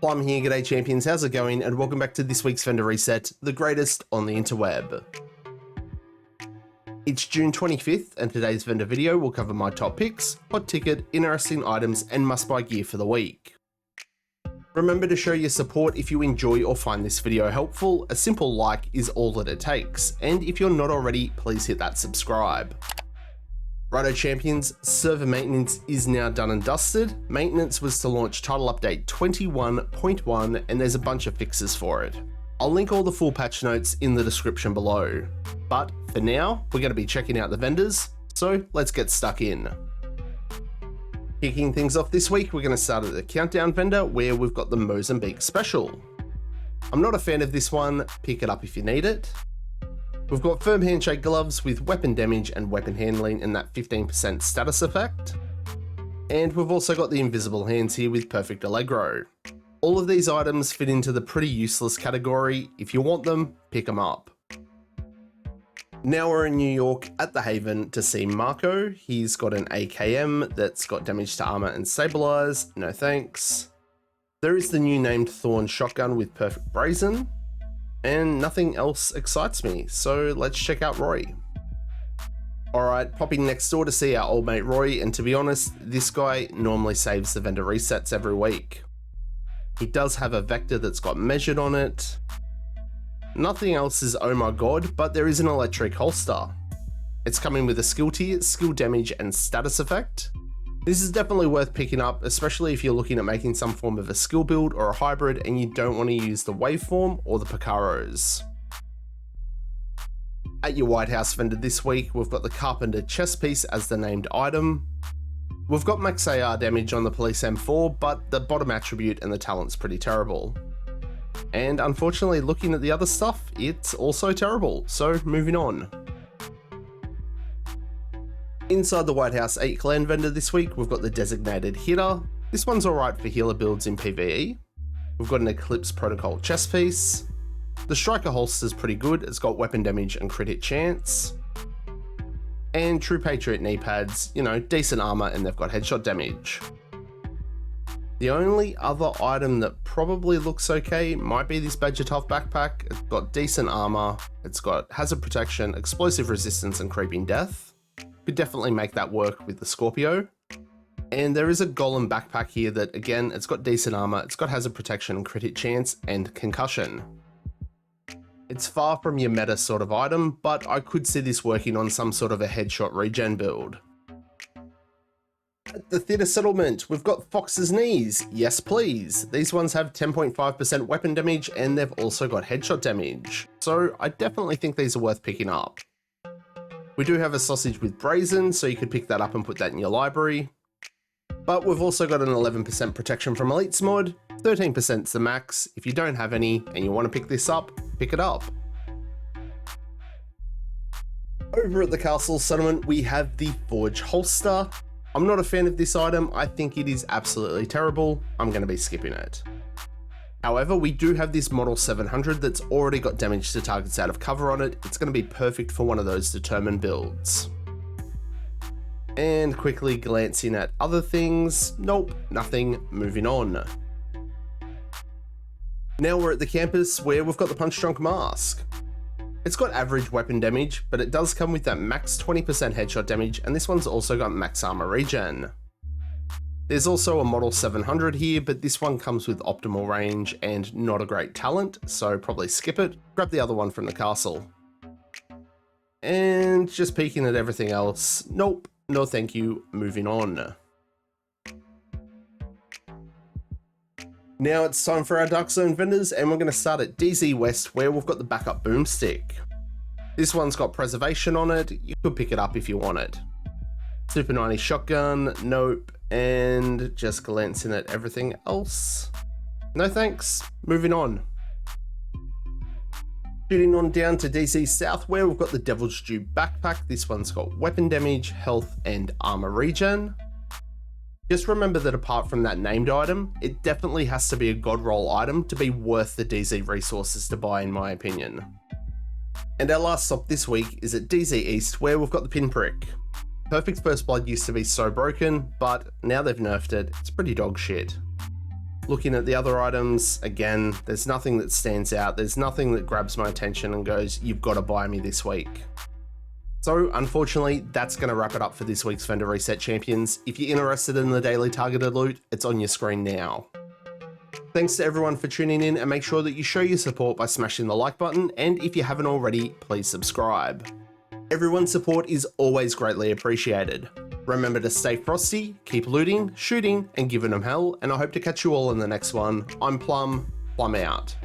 Plum here, g'day champions, how's it going? And welcome back to this week's vendor reset, the greatest on the interweb. It's June 25th and today's vendor video will cover my top picks, hot ticket, interesting items and must buy gear for the week. Remember to show your support if you enjoy or find this video helpful. A simple like is all that it takes, and if you're not already, please hit that subscribe. Righto champions, server maintenance is now done and dusted. Maintenance was to launch title update 21.1 and there's a bunch of fixes for it. I'll link all the full patch notes in the description below. But for now, we're going to be checking out the vendors, so let's get stuck in. Kicking things off this week, we're going to start at the Countdown vendor where we've got the Mozambique Special. I'm not a fan of this one, pick it up if you need it. We've got firm handshake gloves with weapon damage and weapon handling and that 15% status effect. And we've also got the invisible hands here with perfect allegro. All of these items fit into the pretty useless category. If you want them, pick them up. Now we're in New York at the Haven to see Marco. He's got an AKM that's got damage to armor and stabilize, no thanks. There is the new named Thorn Shotgun with perfect brazen. And nothing else excites me, so let's check out Roy. Alright, popping next door to see our old mate Roy, and to be honest, this guy normally saves the vendor resets every week. He does have a vector that's got measured on it. Nothing else is oh my god, but there is an electric holster. It's coming with a skill tier, skill damage and status effect. This is definitely worth picking up, especially if you're looking at making some form of a skill build or a hybrid and you don't want to use the waveform or the Picaros. At your White House vendor this week, we've got the Carpenter Chest piece as the named item. We've got max AR damage on the Police M4, but the bottom attribute and the talent's pretty terrible. And unfortunately, looking at the other stuff, it's also terrible, so moving on. Inside the White House 8 clan vendor this week, we've got the designated hitter. This one's alright for healer builds in PvE. We've got an Eclipse Protocol chest piece. The Striker holster's pretty good, it's got weapon damage and crit hit chance. And True Patriot knee pads, you know, decent armor and they've got headshot damage. The only other item that probably looks okay might be this Badger Tough backpack. It's got decent armor, it's got hazard protection, explosive resistance and creeping death. Could definitely make that work with the Scorpio. And there is a Golem backpack here that, again, it's got decent armor, it's got hazard protection and crit hit chance and concussion. It's far from your meta sort of item, but I could see this working on some sort of a headshot regen build. At the Theatre Settlement, we've got FOXES knees, yes please. These ones have 10.5% weapon damage and they've also got headshot damage. So I definitely think these are worth picking up. We do have a sausage with brazen, so you could pick that up and put that in your library. But we've also got an 11% protection from elites mod, 13% is the max. If you don't have any and you want to pick this up, pick it up. Over at the Castle Settlement, we have the Forge holster. I'm not a fan of this item, I think it is absolutely terrible. I'm going to be skipping it. However, we do have this Model 700 that's already got damage to targets out of cover on it. It's going to be perfect for one of those determined builds. And quickly glancing at other things, nope, nothing, moving on. Now we're at the campus where we've got the Punch Drunk Mask. It's got average weapon damage, but it does come with that max 20% headshot damage, and this one's also got max armor regen. There's also a Model 700 here, but this one comes with optimal range and not a great talent, so probably skip it. Grab the other one from the castle. And just peeking at everything else, nope, no thank you, moving on. Now it's time for our Dark Zone vendors, and we're going to start at DZ West where we've got the backup boomstick. This one's got preservation on it, you could pick it up if you want it. Super 90 shotgun, nope, and just glancing at everything else. No thanks, moving on. Shooting on down to DC South where we've got the Devil's Due backpack. This one's got weapon damage, health, and armor regen. Just remember that apart from that named item, it definitely has to be a god roll item to be worth the DZ resources to buy in my opinion. And our last stop this week is at DZ East where we've got the Pinprick. Perfect First Blood used to be so broken, but now they've nerfed it, it's pretty dog shit. Looking at the other items, again, there's nothing that stands out. There's nothing that grabs my attention and goes, you've got to buy me this week. So unfortunately, that's going to wrap it up for this week's Vendor Reset Champions. If you're interested in the daily targeted loot, it's on your screen now. Thanks to everyone for tuning in, and make sure that you show your support by smashing the like button, and if you haven't already, please subscribe. Everyone's support is always greatly appreciated. Remember to stay frosty, keep looting, shooting, and giving them hell, and I hope to catch you all in the next one. I'm Plum out.